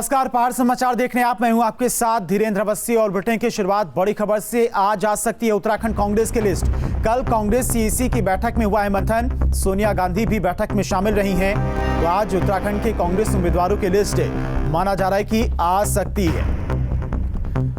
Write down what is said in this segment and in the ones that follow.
नमस्कार, पहाड़ समाचार देखने आप, मैं हूं आपके साथ धीरेन्द्र अवस्थी। और बुलेटिन की शुरुआत बड़ी खबर से आज आ सकती है उत्तराखंड कांग्रेस की लिस्ट। कल कांग्रेस सीईसी की बैठक में हुआ है मंथन, सोनिया गांधी भी बैठक में शामिल रही हैं। तो आज उत्तराखंड के कांग्रेस उम्मीदवारों की लिस्ट माना जा रहा है कि आ सकती है।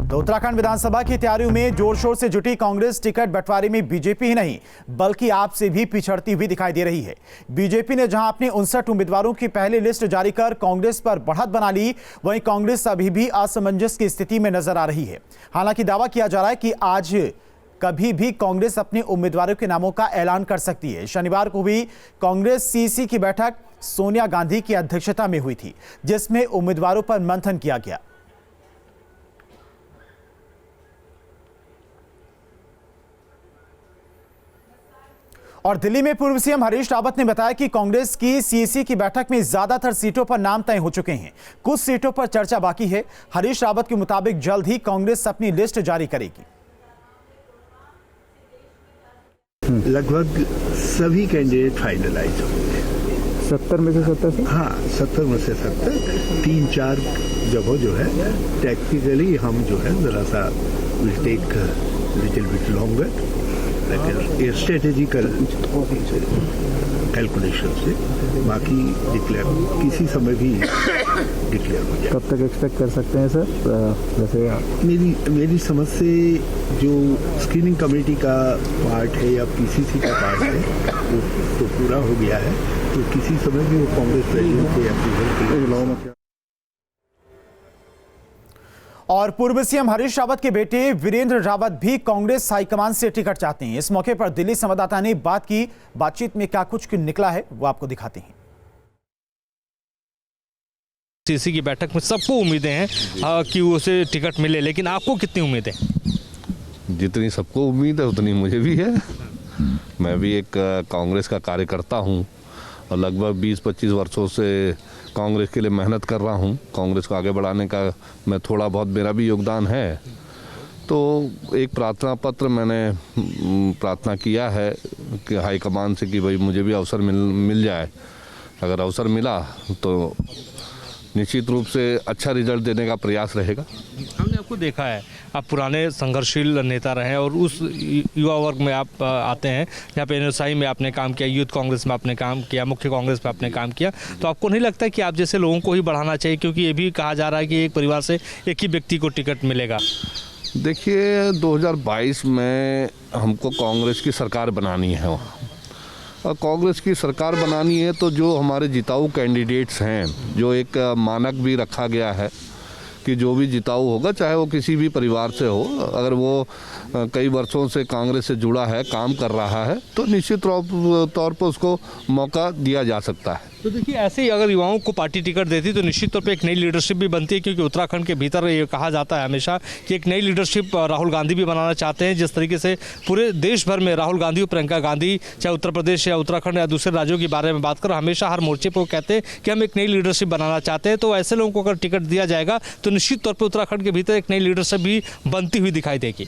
तो उत्तराखंड विधानसभा की तैयारियों में जोर शोर से जुटी कांग्रेस टिकट बंटवारे में बीजेपी ही नहीं बल्कि आप से भी पिछड़ती हुई दिखाई दे रही है। बीजेपी ने जहां अपने 59 उम्मीदवारों की पहली लिस्ट जारी कर कांग्रेस पर बढ़त बना ली, वहीं कांग्रेस अभी भी असमंजस की स्थिति में नजर आ रही है। हालांकि दावा किया जा रहा है कि आज कभी भी कांग्रेस अपने उम्मीदवारों के नामों का ऐलान कर सकती है। शनिवार को भी कांग्रेस सीईसी की बैठक सोनिया गांधी की अध्यक्षता में हुई थी, जिसमें उम्मीदवारों पर मंथन किया गया। और दिल्ली में पूर्व सीएम हरीश रावत ने बताया कि कांग्रेस की सीईसी की बैठक में ज्यादातर सीटों पर नाम तय हो चुके हैं, कुछ सीटों पर चर्चा बाकी है। हरीश रावत के मुताबिक जल्द ही कांग्रेस अपनी लिस्ट जारी करेगी। लगभग सभी कैंडिडेट फाइनलाइज होंगे। 70 में से 70 से? हाँ, 70 में से 70। 3-4 जगह जो है टेक्निकली हम जो है जरा सा will take little bit longer, strategical calculation से बाकी डिक्लेयर किसी समय भी डिक्लेयर हो जाए। कब तक एक्सपेक्ट कर सकते हैं सर? जैसे मेरी समझ से जो स्क्रीनिंग कमेटी का पार्ट है या पीसीसी का पार्ट है वो तो पूरा हो गया है, तो किसी समय भी वो कांग्रेस प्रेसिडेंट के अप्रूवल के लिए। और पूर्व सीएम हरीश रावत के बेटे वीरेंद्र रावत भी कांग्रेस हाईकमान से टिकट चाहते हैं। इस मौके पर दिल्ली संवाददाता ने बात की। बातचीत में क्या कुछ निकला है वो आपको दिखाते हैं। सीईसी की बैठक में सबको उम्मीदें हैं कि उसे टिकट मिले, लेकिन आपको कितनी उम्मीदें? जितनी सबको उम्मीद है उतनी मुझे भी है। मैं भी एक कांग्रेस का कार्यकर्ता हूं और लगभग 20-25 वर्षों से कांग्रेस के लिए मेहनत कर रहा हूं। कांग्रेस को आगे बढ़ाने का मैं थोड़ा बहुत मेरा भी योगदान है। तो एक प्रार्थना पत्र मैंने प्रार्थना किया है कि हाईकमान से कि भाई मुझे भी अवसर मिल जाए। अगर अवसर मिला तो निश्चित रूप से अच्छा रिजल्ट देने का प्रयास रहेगा। हमने आपको देखा है, आप पुराने संघर्षशील नेता रहे और उस युवा वर्ग में आप आते हैं जहाँ पे एनएसआई में आपने काम किया, यूथ कांग्रेस में आपने काम किया, मुख्य कांग्रेस में आपने काम किया। तो आपको नहीं लगता कि आप जैसे लोगों को ही बढ़ाना चाहिए, क्योंकि ये भी कहा जा रहा है कि एक परिवार से एक ही व्यक्ति को टिकट मिलेगा? देखिए, 2022 में हमको कांग्रेस की सरकार बनानी है वहाँ, और कांग्रेस की सरकार बनानी है तो जो हमारे जिताऊ कैंडिडेट्स हैं, जो एक मानक भी रखा गया है कि जो भी जिताऊ होगा चाहे वो किसी भी परिवार से हो, अगर वो कई वर्षों से कांग्रेस से जुड़ा है, काम कर रहा है, तो निश्चित तौर पर उसको मौका दिया जा सकता है। तो देखिए, ऐसे ही अगर युवाओं को पार्टी टिकट देती तो निश्चित तौर पे एक नई लीडरशिप भी बनती है, क्योंकि उत्तराखंड के भीतर ये कहा जाता है हमेशा कि एक नई लीडरशिप राहुल गांधी भी बनाना चाहते हैं। जिस तरीके से पूरे देश भर में राहुल गांधी और प्रियंका गांधी, चाहे उत्तर प्रदेश या उत्तराखंड या दूसरे राज्यों के बारे में बात कर, हमेशा हर मोर्चे पर वो कहते हैं कि हम एक नई लीडरशिप बनाना चाहते हैं। तो ऐसे लोगों को अगर टिकट दिया जाएगा तो निश्चित तौर पर उत्तराखंड के भीतर एक नई लीडरशिप भी बनती हुई दिखाई देगी।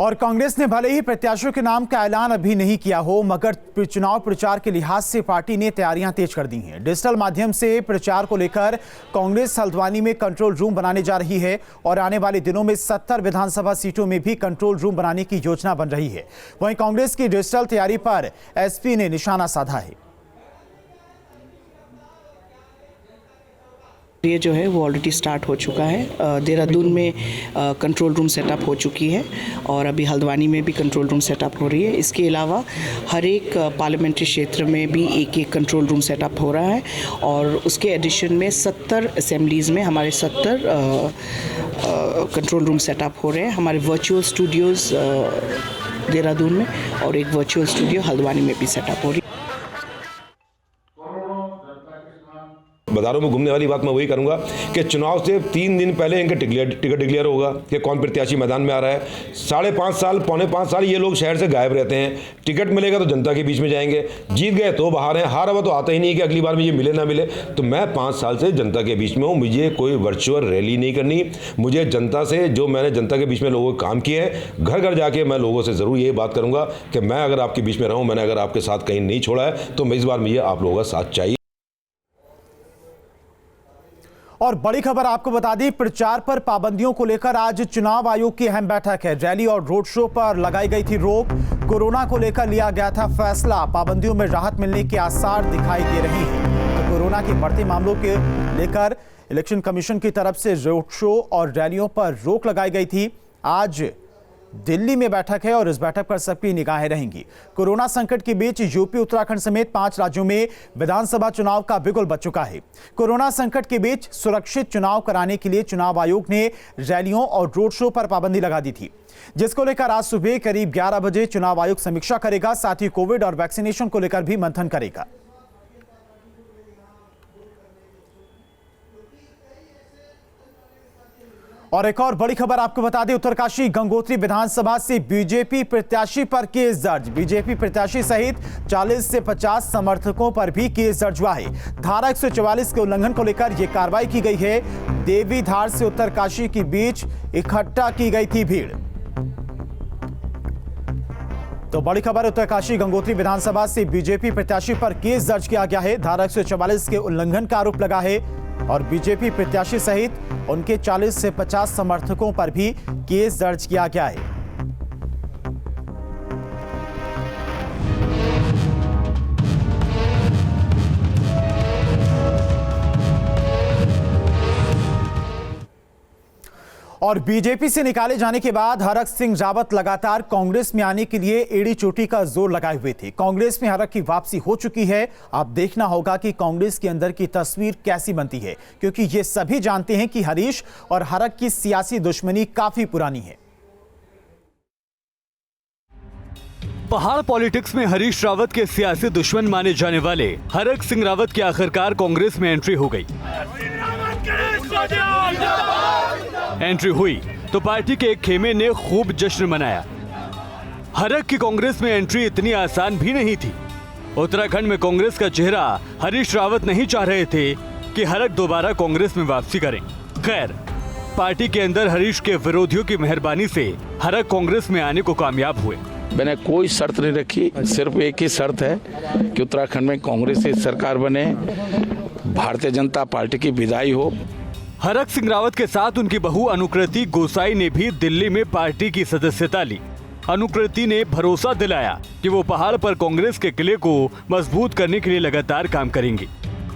और कांग्रेस ने भले ही प्रत्याशियों के नाम का ऐलान अभी नहीं किया हो, मगर चुनाव प्रचार के लिहाज से पार्टी ने तैयारियां तेज कर दी हैं। डिजिटल माध्यम से प्रचार को लेकर कांग्रेस हल्द्वानी में कंट्रोल रूम बनाने जा रही है और आने वाले दिनों में 70 विधानसभा सीटों में भी कंट्रोल रूम बनाने की योजना बन रही है। वहीं कांग्रेस की डिजिटल तैयारी पर एसपी ने निशाना साधा है। ये जो है वो ऑलरेडी स्टार्ट हो चुका है। देहरादून में कंट्रोल रूम सेटअप हो चुकी है और अभी हल्द्वानी में भी कंट्रोल रूम सेटअप हो रही है। इसके अलावा हर एक पार्लियामेंट्री क्षेत्र में भी एक कंट्रोल रूम सेटअप हो रहा है और उसके एडिशन में 70 असेंबलीज़ में हमारे 70 कंट्रोल रूम सेटअप हो रहे हैं। हमारे वर्चुअल स्टूडियोज़ देहरादून में और एक वर्चुअल स्टूडियो हल्द्वानी में भी सेटअप हो रही है। बाजारों में घूमने वाली बात मैं वही करूंगा कि चुनाव से 3 दिन पहले इनका टिकट डिक्लेयर होगा कि कौन प्रत्याशी मैदान में आ रहा है। 5.5 साल, पौने 5 साल ये लोग शहर से गायब रहते हैं। टिकट मिलेगा तो जनता के बीच में जाएंगे, जीत गए तो बाहर हैं, हारा हुआ तो आता ही नहीं है कि अगली बार में ये मिले ना मिले। तो मैं 5 साल से जनता के बीच में हूँ। मुझे कोई वर्चुअल रैली नहीं करनी। मुझे जनता से, जो मैंने जनता के बीच में लोगों के काम किए हैं, घर घर जाके मैं लोगों से ज़रूर ये बात करूँगा कि मैं अगर आपके बीच में रहूँ, मैंने अगर आपके साथ कहीं नहीं छोड़ा है, तो मैं इस बार मुझे आप लोगों का साथ चाहिए। और बड़ी खबर आपको बता दी, प्रचार पर पाबंदियों को लेकर आज चुनाव आयोग की अहम बैठक है। रैली और रोड शो पर लगाई गई थी रोक। कोरोना को लेकर लिया गया था फैसला। पाबंदियों में राहत मिलने के आसार दिखाई दे रहे हैं। तो कोरोना के बढ़ते मामलों के लेकर इलेक्शन कमीशन की तरफ से रोड शो और रैलियों पर रोक लगाई गई थी। आज दिल्ली में बैठक है और इस बैठक पर सबकी निगाहें रहेंगी। कोरोना संकट के बीच यूपी, उत्तराखंड समेत 5 राज्यों में विधानसभा चुनाव का बिगुल बज चुका है। कोरोना संकट के बीच सुरक्षित चुनाव कराने के लिए चुनाव आयोग ने रैलियों और रोड शो पर पाबंदी लगा दी थी, जिसको लेकर आज सुबह करीब 11 बजे चुनाव आयोग समीक्षा करेगा। साथ ही कोविड और वैक्सीनेशन को लेकर भी मंथन करेगा। और एक और बड़ी खबर आपको बता दें, उत्तरकाशी गंगोत्री विधानसभा से बीजेपी प्रत्याशी पर केस दर्ज। बीजेपी प्रत्याशी सहित 40 से 50 समर्थकों पर भी केस दर्ज हुआ है। धारा 144 के उल्लंघन को लेकर यह कार्रवाई की गई है। देवीधार से उत्तरकाशी के बीच इकट्ठा की गई थी भीड़। तो बड़ी खबर, उत्तरकाशी गंगोत्री विधानसभा से बीजेपी प्रत्याशी पर केस दर्ज किया गया है। धारा 144 के उल्लंघन का आरोप लगा है और बीजेपी प्रत्याशी सहित उनके 40 से 50 समर्थकों पर भी केस दर्ज किया गया है। और बीजेपी से निकाले जाने के बाद हरक सिंह रावत लगातार कांग्रेस में आने के लिए एड़ी चोटी का जोर लगाए हुए थे। कांग्रेस में हरक की वापसी हो चुकी है। अब देखना होगा कि कांग्रेस के अंदर की तस्वीर कैसी बनती है, क्योंकि ये सभी जानते हैं कि हरीश और हरक की सियासी दुश्मनी काफी पुरानी है। पहाड़ पॉलिटिक्स में हरीश रावत के सियासी दुश्मन माने जाने वाले हरक सिंह रावत की आखिरकार कांग्रेस में एंट्री हो गई। एंट्री हुई तो पार्टी के एक खेमे ने खूब जश्न मनाया। हरक की कांग्रेस में एंट्री इतनी आसान भी नहीं थी। उत्तराखंड में कांग्रेस का चेहरा हरीश रावत नहीं चाह रहे थे कि हरक दोबारा कांग्रेस में वापसी करें। खैर, पार्टी के अंदर हरीश के विरोधियों की मेहरबानी से हरक कांग्रेस में आने को कामयाब हुए। मैंने कोई शर्त नहीं रखी, सिर्फ एक ही शर्त है कि उत्तराखंड में कांग्रेस की सरकार बने, भारतीय जनता पार्टी की विदाई हो। हरक सिंह रावत के साथ उनकी बहू अनुकृति गोसाई ने भी दिल्ली में पार्टी की सदस्यता ली। अनुकृति ने भरोसा दिलाया कि वो पहाड़ पर कांग्रेस के किले को मजबूत करने के लिए लगातार काम करेंगी।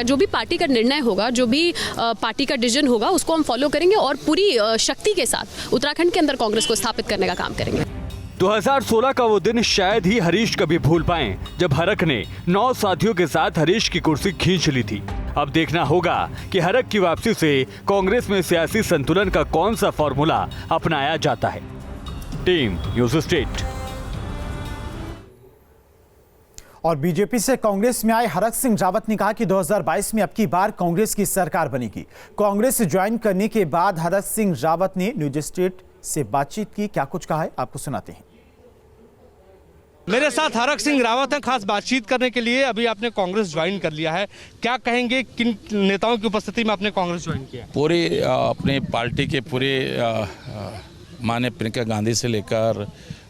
जो भी पार्टी का निर्णय होगा, जो भी पार्टी का डिसीजन होगा, उसको हम फॉलो करेंगे और पूरी शक्ति के साथ उत्तराखंड के अंदर कांग्रेस को स्थापित करने का काम करेंगे। 2016 का वो दिन शायद ही हरीश कभी भूल पाएं, जब हरक ने 9 साथियों के साथ हरीश की कुर्सी खींच ली थी। अब देखना होगा कि हरक की वापसी से कांग्रेस में सियासी संतुलन का कौन सा फॉर्मूला अपनाया जाता है। Team news state. और बीजेपी से कांग्रेस में आए हरक सिंह रावत ने कहा कि 2022 में अब की बार कांग्रेस की सरकार बनेगी। कांग्रेस ज्वाइन करने के बाद हरक सिंह रावत ने न्यूज़ स्टेट से बातचीत की। क्या कुछ कहा है, आपको सुनाते हैं। मेरे साथ हरक सिंह रावत हैं, खास बातचीत करने के लिए। अभी आपने कांग्रेस ज्वाइन कर लिया है, क्या कहेंगे, किन नेताओं की उपस्थिति में आपने कांग्रेस ज्वाइन किया? पूरे अपने पार्टी के पूरे माननीय प्रियंका गांधी से लेकर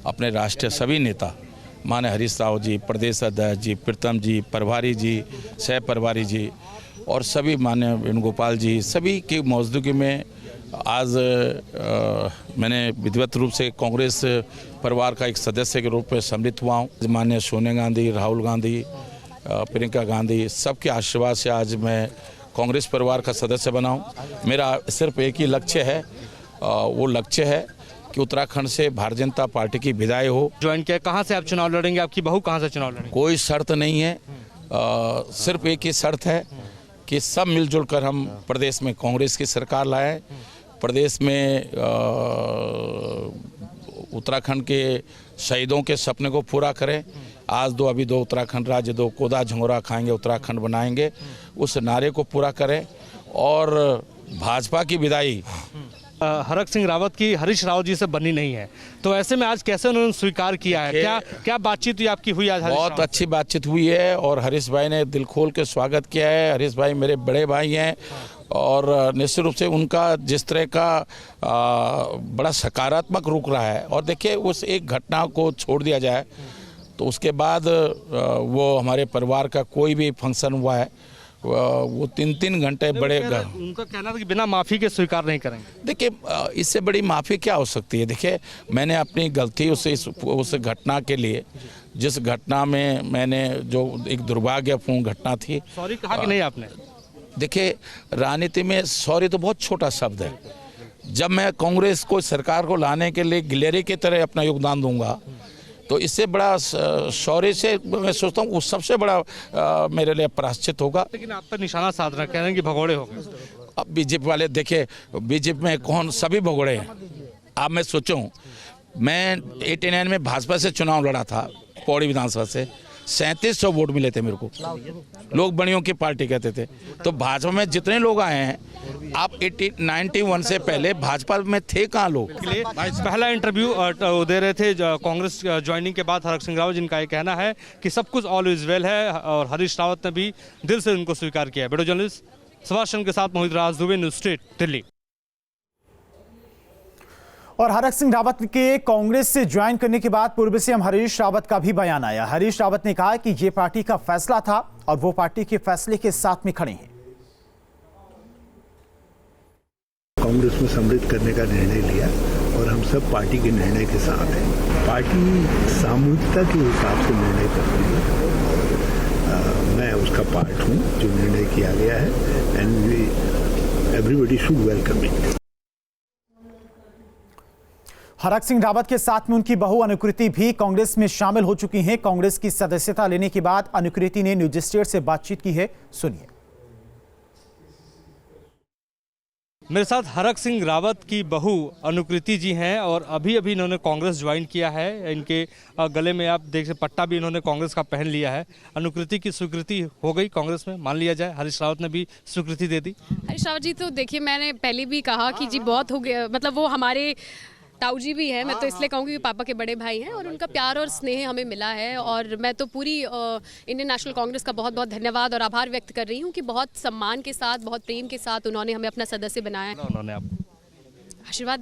अपने राष्ट्रीय सभी नेता, माननीय हरीश राव जी, प्रदेश अध्यक्ष जी, प्रीतम जी, प्रभारी जी, सह प्रभारी जी और सभी माननीय वेणुगोपाल जी, सभी की मौजूदगी में आज मैंने विधिवत रूप से कांग्रेस परिवार का एक सदस्य के रूप में सम्मिलित हुआ हूँ। माननीय सोनिया गांधी, राहुल गांधी, प्रियंका गांधी, सबके आशीर्वाद से आज मैं कांग्रेस परिवार का सदस्य बना हूँ। मेरा सिर्फ एक ही लक्ष्य है, वो लक्ष्य है कि उत्तराखंड से भारतीय जनता पार्टी की विदाई हो। ज्वाइन किया, कहाँ से आप चुनाव लड़ेंगे? आपकी बहू कहाँ से चुनाव लड़ेंगे? कोई शर्त नहीं है, सिर्फ एक ही शर्त है कि सब मिलजुल कर हम प्रदेश में कांग्रेस की सरकार लाएं, प्रदेश में उत्तराखंड के शहीदों के सपने को पूरा करें। आज अभी दो उत्तराखंड राज्य, दो कोदा झंगोरा खाएंगे, उत्तराखंड बनाएंगे, उस नारे को पूरा करें और भाजपा की विदाई हरक सिंह रावत की हरीश राव जी से बनी नहीं है, तो ऐसे में आज कैसे उन्होंने स्वीकार किया है? क्या बातचीत हुई आपकी हुई आज? बहुत अच्छी बातचीत हुई है और हरीश भाई ने दिल खोल के स्वागत किया है। हरीश भाई मेरे बड़े भाई हैं और निश्चित रूप से उनका जिस तरह का बड़ा सकारात्मक रुख रहा है। और देखिए, उस एक घटना को छोड़ दिया जाए तो उसके बाद वो हमारे परिवार का कोई भी फंक्शन हुआ है वो 3-3 घंटे बड़े उनका कहना था कि बिना माफ़ी के स्वीकार नहीं करेंगे। देखिए इससे बड़ी माफ़ी क्या हो सकती है। देखिए मैंने अपनी गलती उस घटना के लिए, जिस घटना में मैंने जो एक दुर्भाग्यपूर्ण घटना थी, सॉरी कहा कि नहीं आपने? देखिए राजनीति में सॉरी तो बहुत छोटा शब्द है। जब मैं कांग्रेस को सरकार को लाने के लिए गिलेरी की तरह अपना योगदान दूंगा तो इससे बड़ा सॉरी से मैं सोचता हूँ वो सबसे बड़ा मेरे लिए प्रायश्चित होगा। लेकिन आप पर निशाना साध रहे, कह रहे हैं कि भगोड़े हो गए। अब बीजेपी वाले देखिए, बीजेपी में कौन, सभी भगोड़े हैं। अब मैं सोचूं, मैं 89 में भाजपा से चुनाव लड़ा था, पौड़ी विधानसभा से 3700 वोट मिले थे मेरे को, लोग बड़ियों की पार्टी कहते थे। तो भाजपा में जितने लोग आए हैं, आप 91 से पहले भाजपा में थे कहाँ लोग? पहला इंटरव्यू दे रहे थे कांग्रेस ज्वाइनिंग के बाद हरक सिंह रावत, जिनका ये कहना है कि सब कुछ ऑल इज वेल है और हरीश रावत ने भी दिल से उनको स्वीकार किया है। वीडियो जर्नलिस्ट सुभाष चंद्र के साथ मोहित राज दुबे, न्यूज़ स्टेट, दिल्ली। और हरक सिंह रावत के कांग्रेस से ज्वाइन करने के बाद पूर्व सीएम हरीश रावत का भी बयान आया। हरीश रावत ने कहा कि ये पार्टी का फैसला था और वो पार्टी के फैसले के साथ में खड़े हैं। कांग्रेस में सम्मिलित करने का निर्णय लिया और हम सब पार्टी के निर्णय के साथ हैं। पार्टी सामूहिकता के हिसाब से निर्णय करती है। मैं उसका पार्ट हूं, जो निर्णय किया गया है, and everybody should welcome it. Harak Singh Rawat के साथ में उनकी बहू अनुकृति भी कांग्रेस में शामिल हो चुकी हैं। कांग्रेस की सदस्यता लेने के बाद अनुकृति ने न्यूज स्टेट से बातचीत की है, सुनिए। मेरे साथ हरक सिंह रावत की बहू अनुकृति जी हैं और अभी इन्होंने कांग्रेस ज्वाइन किया है। इनके गले में आप देख सकते पट्टा भी इन्होंने कांग्रेस का पहन लिया है। अनुकृति की स्वीकृति हो गई कांग्रेस में, मान लिया जाए। हरीश रावत ने भी स्वीकृति दे दी। हरीश रावत जी तो देखिए, मैंने पहले भी कहा कि जी बहुत हो गया, मतलब वो हमारे ताऊ जी भी हैं, मैं तो इसलिए कहूँगी कि पापा के बड़े भाई हैं और उनका प्यार और स्नेह हमें मिला है। और मैं तो पूरी इंडियन नेशनल कांग्रेस का बहुत बहुत धन्यवाद और आभार व्यक्त कर रही हूँ कि बहुत सम्मान के साथ, बहुत प्रेम के साथ उन्होंने हमें अपना सदस्य बनाया। उन्होंने आपको आशीर्वाद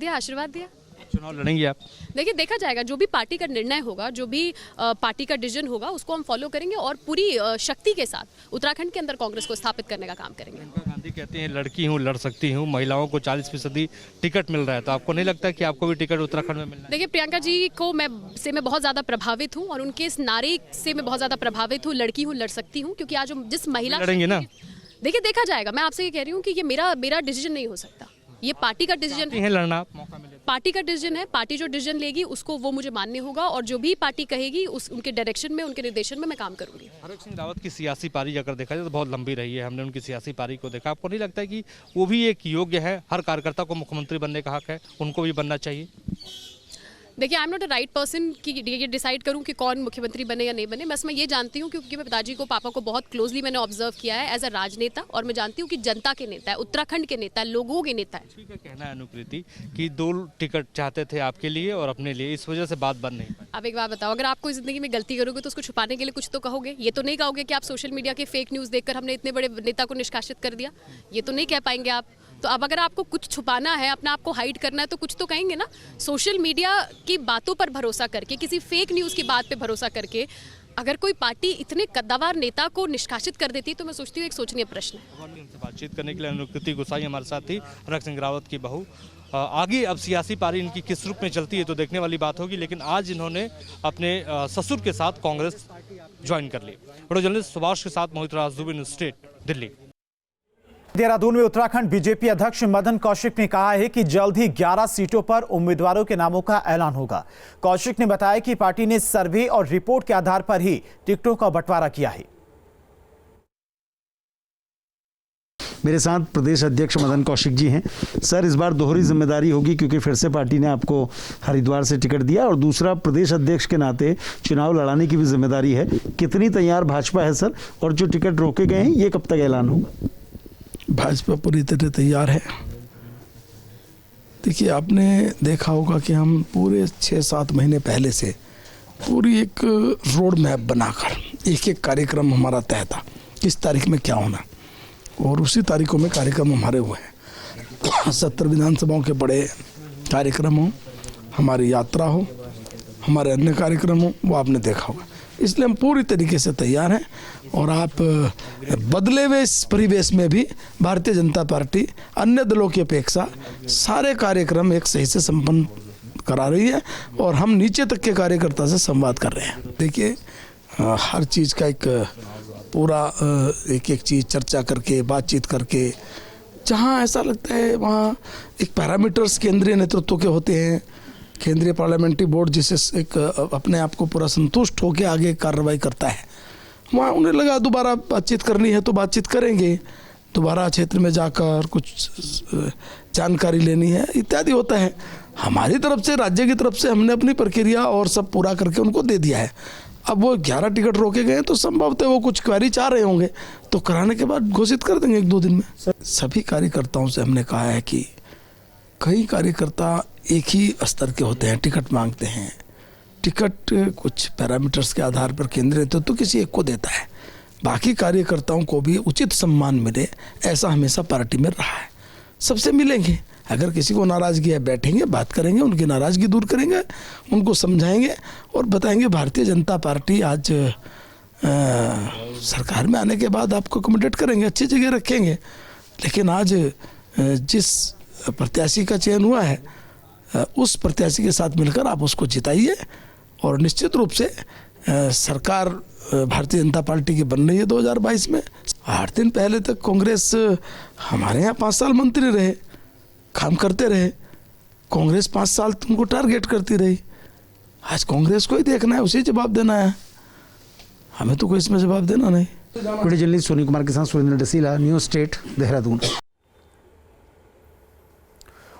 दिया। चुनाव लड़ेंगे आप? देखिए देखा जाएगा, जो भी पार्टी का निर्णय होगा, जो भी पार्टी का डिसीजन होगा, उसको हम फॉलो करेंगे और पूरी शक्ति के साथ उत्तराखंड के अंदर कांग्रेस को स्थापित करने का काम करेंगे। गांधी कहते हैं लड़की हूँ, लड़ सकती हूँ, महिलाओं को 40% टिकट मिल रहा है, तो आपको नहीं लगता कि आपको भी टिकट उत्तराखंड में मिलना है? देखिए प्रियंका जी को मैं बहुत ज़्यादा प्रभावित हूँ और उनके इस नारे से मैं बहुत ज़्यादा प्रभावित हूँ, लड़की हूँ, लड़ सकती हूँ, क्योंकि आज जिस महिला लड़ेंगे ना, देखिए देखा जाएगा। मैं आपसे ये कह रही हूँ कि ये मेरा डिसीजन नहीं हो सकता, ये पार्टी का डिसीजन है। लड़ना मौका मिले, पार्टी का डिसीजन है। पार्टी जो डिसीजन लेगी उसको वो मुझे मानने होगा और जो भी पार्टी कहेगी उनके डायरेक्शन में, उनके निर्देशन में मैं काम करूंगी। हरक सिंह रावत की सियासी पारी अगर देखा जाए तो बहुत लंबी रही है, हमने उनकी सियासी पारी को देखा। आपको नहीं लगता है कि वो भी एक योग्य है? हर कार्यकर्ता को मुख्यमंत्री बनने का हक है, उनको भी बनना चाहिए। देखिए, I am not a right person कि ये डिसाइड करूं कि कौन मुख्यमंत्री बने या नहीं बने। बस मैं ये जानती हूं क्योंकि मैं पिताजी को, पापा को बहुत क्लोजली मैंने ऑब्जर्व किया है एज अ राजनेता, और मैं जानती हूं कि जनता के नेता है, उत्तराखंड के नेता है, लोगों के नेता है। ठीक है, कहना है अनुकृति कि 2 टिकट चाहते थे आपके लिए और अपने लिए, इस वजह से बात बन नहीं पाई। आप एक बात बताओ, अगर आपको जिंदगी में गलती करोगे तो उसको छुपाने के लिए कुछ तो कहोगे। ये तो नहीं कहोगे कि आप सोशल मीडिया के फेक न्यूज़ देखकर हमने इतने बड़े नेता को निष्कासित कर दिया, ये तो नहीं कह पाएंगे आप। तो अब अगर आपको कुछ छुपाना है, अपना आपको हाइड करना है, तो कुछ तो कहेंगे ना। सोशल मीडिया की बातों पर भरोसा करके, किसी फेक न्यूज़ की बात पे भरोसा करके अगर कोई पार्टी इतने कद्दावर नेता को निष्कासित कर देती है तो मैं सोचती हूँ एक सोचनीय प्रश्न है। हमसे बातचीत करने के लिए अनुकृति गोसाई हमारे साथ थी, हरक सिंह रावत की बहू। आगे अब सियासी पारी इनकी किस रूप में चलती है तो देखने वाली बात होगी, लेकिन आज इन्होंने अपने ससुर के साथ कांग्रेस ज्वाइन कर ली। वीडियो जर्नलिस्ट सुभाष के साथ मोहित राज दुबे, न्यूज़ स्टेट, दिल्ली। देहरादून में उत्तराखंड बीजेपी अध्यक्ष मदन कौशिक ने कहा है कि जल्द ही 11 सीटों पर उम्मीदवारों के नामों का ऐलान होगा। कौशिक ने बताया कि पार्टी ने सर्वे और रिपोर्ट के आधार पर ही टिकटों का बंटवारा किया है। मेरे साथ प्रदेश अध्यक्ष मदन कौशिक जी हैं। सर, इस बार दोहरी जिम्मेदारी होगी क्योंकि फिर से पार्टी ने आपको हरिद्वार से टिकट दिया और दूसरा प्रदेश अध्यक्ष के नाते चुनाव लड़ाने की भी जिम्मेदारी है। कितनी तैयार भाजपा है सर, और जो टिकट रोके गए हैं ये कब तक ऐलान होगा? भाजपा पूरी तरह तैयार है। देखिए, आपने देखा होगा कि हम पूरे 6-7 महीने पहले से पूरी एक रोड मैप बनाकर एक कार्यक्रम हमारा तय था, किस तारीख में क्या होना, और उसी तारीखों में कार्यक्रम हमारे हुए हैं। 70 विधानसभाओं के बड़े कार्यक्रम हो, हमारी यात्रा हो, हमारे अन्य कार्यक्रम हो, वो आपने देखा होगा। इसलिए हम पूरी तरीके से तैयार हैं। और आप बदले हुए इस परिवेश में भी भारतीय जनता पार्टी अन्य दलों की अपेक्षा सारे कार्यक्रम एक सही से संपन्न करा रही है और हम नीचे तक के कार्यकर्ता से संवाद कर रहे हैं। देखिए, हर चीज़ का एक पूरा एक एक चीज़ चर्चा करके, बातचीत करके, जहाँ ऐसा लगता है वहाँ एक पैरामीटर्स केंद्रीय नेतृत्व के होते हैं, केंद्रीय पार्लियामेंट्री बोर्ड जिसे एक अपने आप को पूरा संतुष्ट होकर आगे कार्रवाई करता है, वहाँ उन्हें लगा दोबारा बातचीत करनी है तो बातचीत करेंगे, दोबारा क्षेत्र में जाकर कुछ जानकारी लेनी है इत्यादि होता है। हमारी तरफ से, राज्य की तरफ से हमने अपनी प्रक्रिया और सब पूरा करके उनको दे दिया है। अब वो 11 टिकट रोके गए तो संभवतः वो कुछ क्वेरी चाह रहे होंगे, तो कराने के बाद घोषित कर देंगे 1-2 दिन में। सभी कार्यकर्ताओं से हमने कहा है कि कई कार्यकर्ता एक ही स्तर के होते हैं, टिकट मांगते हैं, टिकट कुछ पैरामीटर्स के आधार पर केंद्रीय नेतृत्व तो किसी एक को देता है, बाकी कार्यकर्ताओं को भी उचित सम्मान मिले, ऐसा हमेशा पार्टी में रहा है। सबसे मिलेंगे, अगर किसी को नाराज़गी है बैठेंगे, बात करेंगे, उनकी नाराज़गी दूर करेंगे, उनको समझाएंगे और बताएंगे भारतीय जनता पार्टी आज सरकार में आने के बाद आपको अकोमोडेट करेंगे, अच्छी जगह रखेंगे। लेकिन आज जिस प्रत्याशी का चयन हुआ है उस प्रत्याशी के साथ मिलकर आप उसको जिताइए और निश्चित रूप से सरकार भारतीय जनता पार्टी की बन रही है 2022 में। 8 दिन पहले तक कांग्रेस हमारे यहाँ 5 साल मंत्री रहे, काम करते रहे, कांग्रेस 5 साल तुमको टारगेट करती रही। आज कांग्रेस को ही देखना है, उसी जवाब देना है, हमें तो कोई इसमें जवाब देना नहीं। वीडियो जर्नलिस्ट सोनी कुमार के साथ सुरेंद्र डसीला, न्यूज़ स्टेट, देहरादून।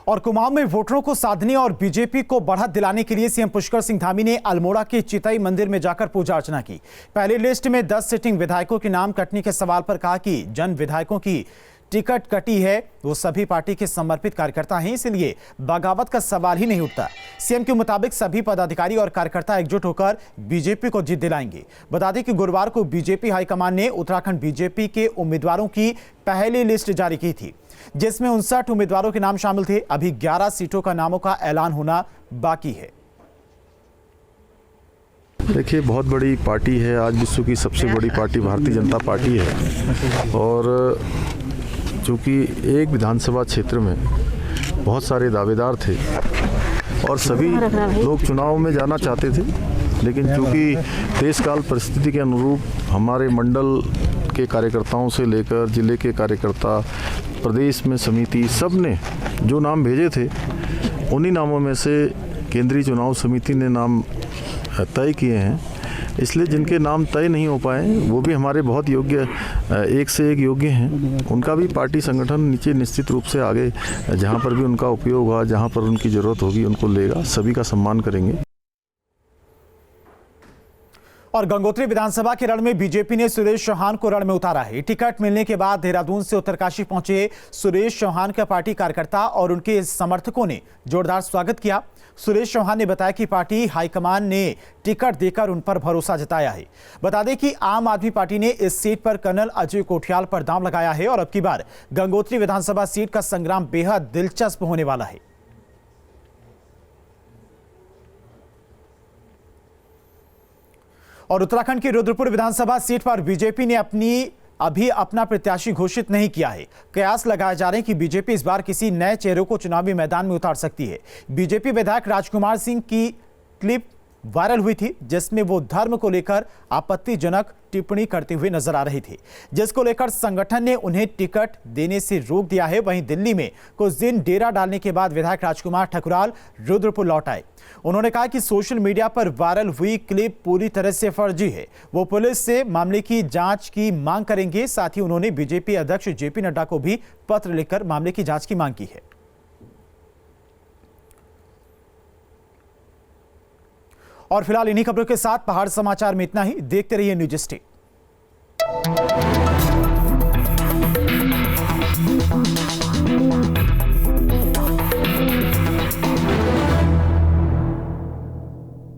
और कुमाऊं में वोटरों को साधने और बीजेपी को बढ़त दिलाने के लिए सीएम पुष्कर सिंह धामी ने अल्मोड़ा के चितई मंदिर में जाकर पूजा अर्चना की। पहली लिस्ट में 10 सिटिंग विधायकों के नाम कटने के सवाल पर कहा कि जन विधायकों की टिकट कटी है, वो सभी पार्टी के समर्पित कार्यकर्ता हैं, इसलिए बगावत का सवाल ही नहीं उठता। सीएम के मुताबिक सभी पदाधिकारी और कार्यकर्ता एकजुट होकर बीजेपी को जीत दिलाएंगे। बता दें कि गुरुवार को बीजेपी हाईकमान ने उत्तराखंड बीजेपी के उम्मीदवारों की पहली लिस्ट जारी की थी, जिसमें 59 उम्मीदवारों के नाम शामिल थे। अभी 11 सीटों का नामों का ऐलान होना बाकी है। देखिए, बहुत बड़ी पार्टी है, आज विश्व की सबसे बड़ी पार्टी भारतीय जनता पार्टी है और चूँकि एक विधानसभा क्षेत्र में बहुत सारे दावेदार थे और सभी लोग चुनाव में जाना चाहते थे, लेकिन चूँकि देशकाल परिस्थिति के अनुरूप हमारे मंडल के कार्यकर्ताओं से लेकर जिले के कार्यकर्ता, प्रदेश में समिति, सब ने जो नाम भेजे थे उन्हीं नामों में से केंद्रीय चुनाव समिति ने नाम तय किए हैं। इसलिए जिनके नाम तय नहीं हो पाए वो भी हमारे बहुत योग्य, एक से एक योग्य हैं, उनका भी पार्टी संगठन नीचे निश्चित रूप से आगे जहां पर भी उनका उपयोग हुआ, जहां पर उनकी ज़रूरत होगी उनको लेगा, सभी का सम्मान करेंगे। और गंगोत्री विधानसभा के रण में बीजेपी ने सुरेश चौहान को रण में उतारा है। टिकट मिलने के बाद देहरादून से उत्तरकाशी पहुंचे सुरेश चौहान का पार्टी कार्यकर्ता और उनके समर्थकों ने जोरदार स्वागत किया। सुरेश चौहान ने बताया कि पार्टी हाईकमान ने टिकट देकर उन पर भरोसा जताया है। बता दें कि आम आदमी पार्टी ने इस सीट पर कर्नल अजय कोठियाल पर दांव लगाया है और अब की बार गंगोत्री विधानसभा सीट का संग्राम बेहद दिलचस्प होने वाला है। और उत्तराखंड की रुद्रपुर विधानसभा सीट पर बीजेपी ने अभी अपना प्रत्याशी घोषित नहीं किया है। कयास लगाए जा रहे हैं कि बीजेपी इस बार किसी नए चेहरे को चुनावी मैदान में उतार सकती है। बीजेपी विधायक राजकुमार सिंह की क्लिप वायरल हुई थी, जिसमें वो धर्म को लेकर आपत्तिजनक टिप्पणी करते हुए नजर आ रहे थे, जिसको लेकर संगठन ने उन्हें टिकट देने से रोक दिया है। वहीं दिल्ली में कुछ दिन डेरा डालने के बाद विधायक राजकुमार ठकुराल रुद्रपुर लौट आए। उन्होंने कहा कि सोशल मीडिया पर वायरल हुई क्लिप पूरी तरह से फर्जी है। वो पुलिस से मामले की जांच की मांग करेंगे। साथ ही उन्होंने बीजेपी अध्यक्ष जेपी नड्डा को भी पत्र लिखकर मामले की जांच की मांग की है। और फिलहाल इन्हीं खबरों के साथ पहाड़ समाचार में इतना ही। देखते रहिए न्यूज़ स्टेट।